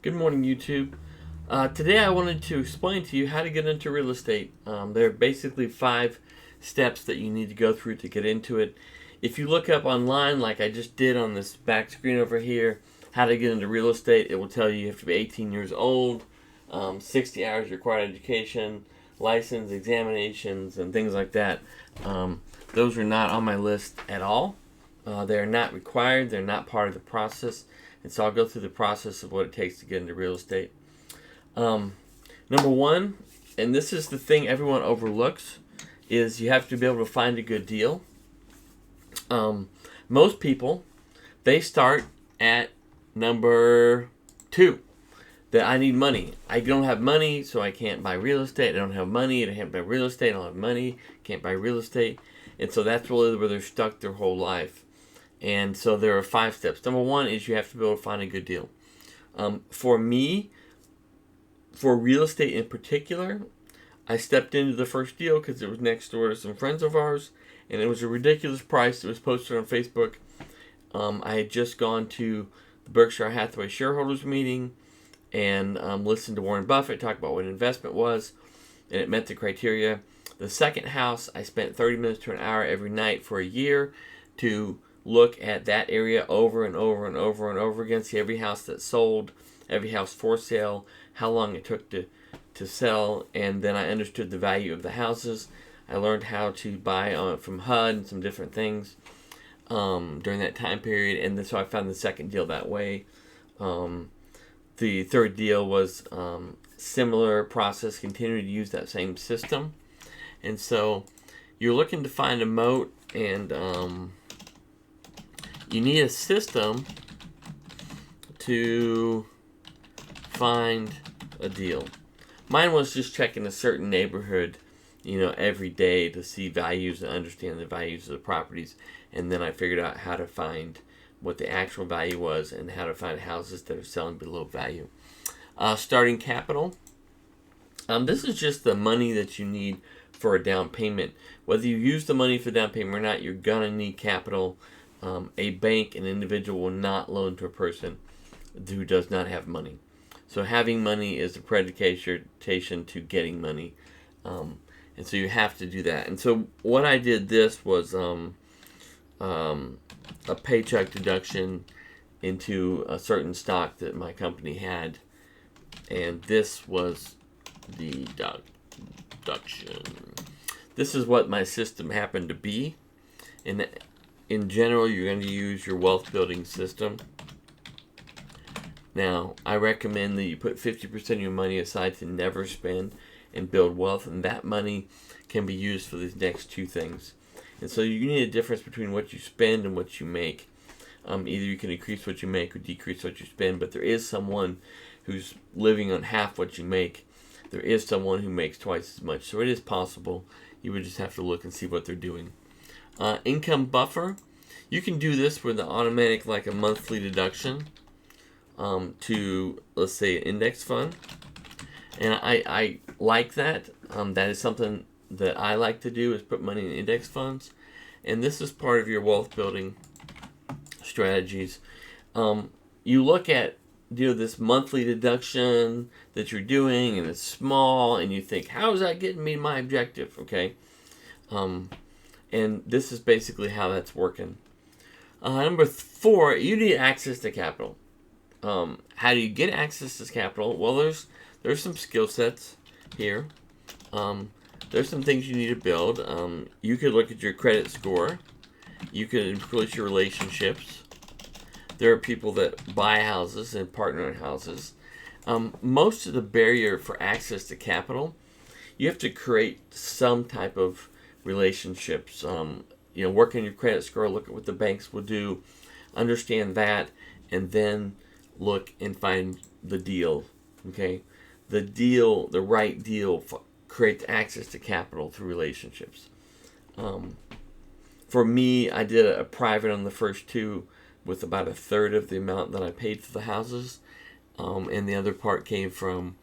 Good morning, YouTube. Today I wanted to explain to you how to get into real estate. There are basically 5 steps that you need to go through to get into it. If you look up online, like I just did on this back screen over here, how to get into real estate, it will tell you have to be 18 years old, 60 hours required education, license, examinations, and things like that. Those are not on my list at all. They're not required. They're not part of the process. And so I'll go through the process of what it takes to get into real estate. Number one, and this is the thing everyone overlooks, is you have to be able to find a good deal. Most people, they start at number 2. That I need money. I don't have money, so I can't buy real estate. I don't have money, I can't buy real estate. I don't have money, can't buy real estate. And so that's really where they're stuck their whole life. And so there are 5 steps. Number 1 is you have to be able to find a good deal. For me, for real estate in particular, I stepped into the first deal because it was next door to some friends of ours, and it was a ridiculous price. It was posted on Facebook. I had just gone to the Berkshire Hathaway shareholders meeting and listened to Warren Buffett talk about what an investment was, and it met the criteria. The second house, I spent 30 minutes to an hour every night for a year to look at that area over and over and over and over again, see every house that sold, every house for sale, how long it took to sell, and then I understood the value of the houses. I learned how to buy from HUD and some different things during that time period, and then, so I found the second deal that way. The third deal was similar process, continuing to use that same system. And so you're looking to find a moat, and you need a system to find a deal. Mine was just checking a certain neighborhood, every day to see values and understand the values of the properties. And then I figured out how to find what the actual value was and how to find houses that are selling below value. Starting capital. This is just the money that you need for a down payment. Whether you use the money for down payment or not, you're going to need capital. A bank, an individual will not loan to a person who does not have money. So having money is a predication to getting money. And so you have to do that. And so what I did this was a paycheck deduction into a certain stock that my company had. And this was the deduction. This is what my system happened to be. And in general, you're going to use your wealth building system. Now, I recommend that you put 50% of your money aside to never spend and build wealth, and that money can be used for these next 2 things. And so you need a difference between what you spend and what you make. Either you can increase what you make or decrease what you spend, but there is someone who's living on half what you make. There is someone who makes twice as much. So it is possible. You would just have to look and see what they're doing. Income buffer. You can do this with an automatic, like a monthly deduction to, let's say, an index fund. And I like that. That is something that I like to do, is put money in index funds. And this is part of your wealth building strategies. You look at this monthly deduction that you're doing, and it's small, and you think, how is that getting me my objective? Okay. And this is basically how that's working. Number 4, you need access to capital. How do you get access to capital? Well, there's some skill sets here. There's some things you need to build. You could look at your credit score. You could increase your relationships. There are people that buy houses and partner in houses. Most of the barrier for access to capital, you have to create some type of relationships. Work on your credit score, look at what the banks will do, understand that, and then look and find the deal. Okay, the right deal creates access to capital through relationships. For me, I did a private on the first 2 with about 1/3 of the amount that I paid for the houses, and the other part came from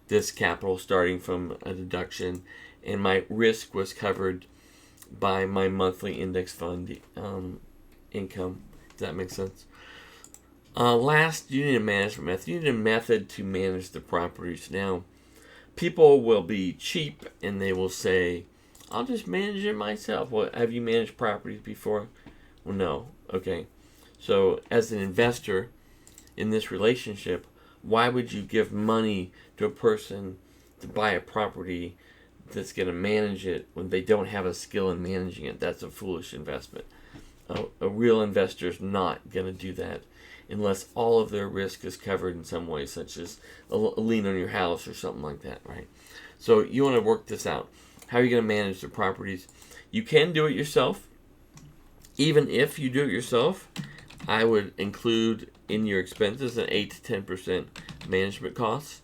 this capital starting from a deduction, and my risk was covered by my monthly index fund income. Does that make sense? Last, you need a management method. You need a method to manage the properties. Now, people will be cheap and they will say, I'll just manage it myself. Well, have you managed properties before? Well, no. Okay. So, as an investor in this relationship, why would you give money to a person to buy a property that's going to manage it when they don't have a skill in managing it? That's a foolish investment. A real investor is not going to do that unless all of their risk is covered in some way, such as a lien on your house or something like that, right? So you want to work this out. How are you going to manage the properties? You can do it yourself. Even if you do it yourself, I would include in your expenses an 8 to 10% management costs.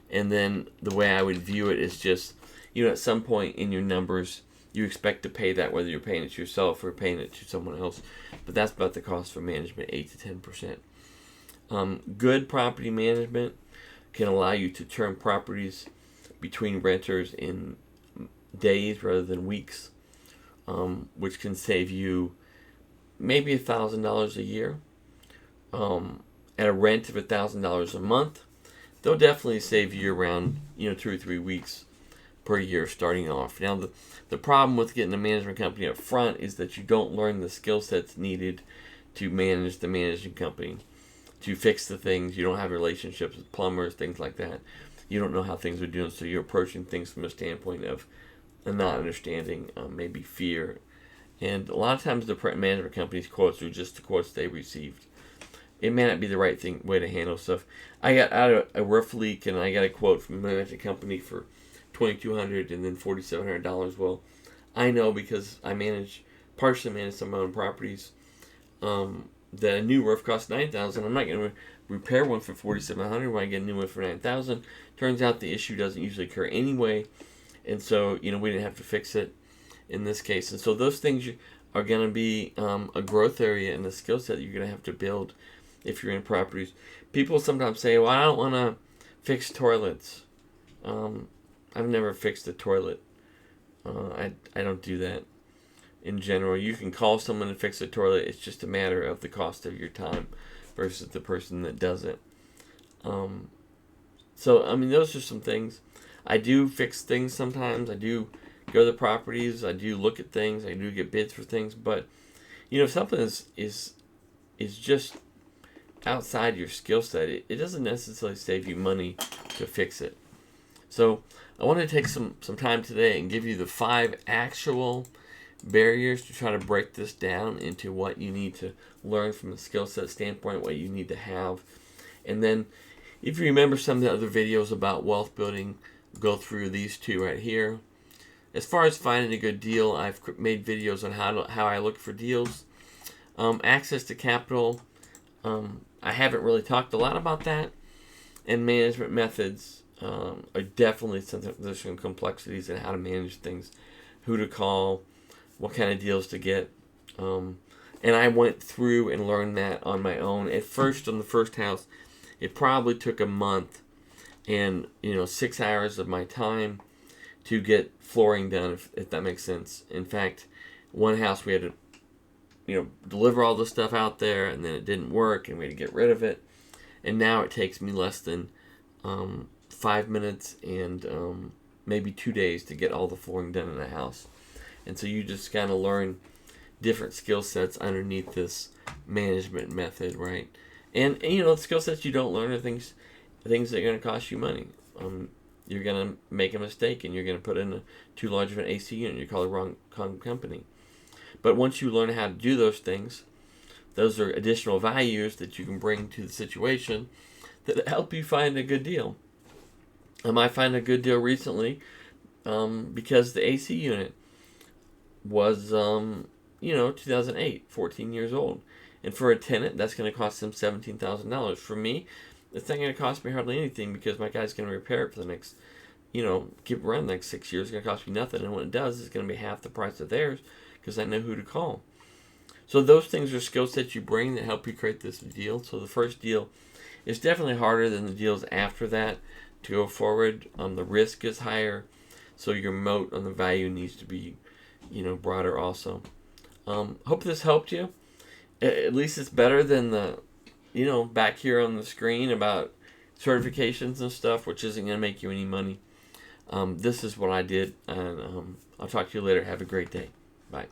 And then the way I would view it is just, at some point in your numbers, you expect to pay that whether you're paying it to yourself or paying it to someone else. But that's about the cost for management, 8 to 10%. Good property management can allow you to turn properties between renters in days rather than weeks, which can save you maybe $1,000 a year. At a rent of $1,000 a month, they'll definitely save you around 2 or 3 weeks per year starting off. Now, the problem with getting a management company up front is that you don't learn the skill sets needed to manage the management company, to fix the things. You don't have relationships with plumbers, things like that. You don't know how things are doing, so you're approaching things from a standpoint of not understanding, maybe fear. And a lot of times the management company's quotes are just the quotes they received. It may not be the right way to handle stuff. I got out of a roof leak, and I got a quote from a management company for $2,200 and then $4,700. Well, I know because I partially manage some of my own properties, that a new roof costs $9,000. I'm not going to repair one for $4,700 when I get a new one for $9,000. Turns out the issue doesn't usually occur anyway, and so we didn't have to fix it in this case. And so those things are going to be a growth area and a skill set that you're going to have to build if you're in properties. People sometimes say, well, I don't want to fix toilets. I've never fixed a toilet. I don't do that in general. You can call someone to fix a toilet. It's just a matter of the cost of your time versus the person that does it. So, those are some things. I do fix things sometimes. I do go to the properties. I do look at things. I do get bids for things. But, if something is just outside your skill set, it doesn't necessarily save you money to fix it. So I want to take some time today and give you the 5 actual barriers to try to break this down into what you need to learn from a skill set standpoint, what you need to have. And then if you remember some of the other videos about wealth building, go through these 2 right here. As far as finding a good deal, I've made videos on how I look for deals. Access to capital, I haven't really talked a lot about that. And management methods are definitely there's some complexities in how to manage things, who to call, what kind of deals to get. And I went through and learned that on my own. At first, on the first house, it probably took a month and 6 hours of my time to get flooring done, if that makes sense. In fact, one house we had to deliver all the stuff out there, and then it didn't work, and we had to get rid of it. And now it takes me less than 5 minutes and maybe 2 days to get all the flooring done in a house. And so you just kind of learn different skill sets underneath this management method, right? And the skill sets you don't learn are things that are going to cost you money. You're going to make a mistake, and you're going to put in too large of an AC unit. You call the wrong company. But once you learn how to do those things, those are additional values that you can bring to the situation that help you find a good deal. I found a good deal recently because the AC unit was, 2008, 14 years old. And for a tenant, that's going to cost them $17,000. For me, it's not going to cost me hardly anything because my guy's going to repair it for the next, keep around the next 6 years. It's going to cost me nothing. And when it does, it's going to be half the price of theirs because I know who to call. So those things are skill sets you bring that help you create this deal. So the first deal is definitely harder than the deals after that to go forward. The risk is higher, so your moat on the value needs to be, broader also. Hope this helped you. At least it's better than the back here on the screen about certifications and stuff, which isn't going to make you any money. This is what I did, and I'll talk to you later. Have a great day. Bye.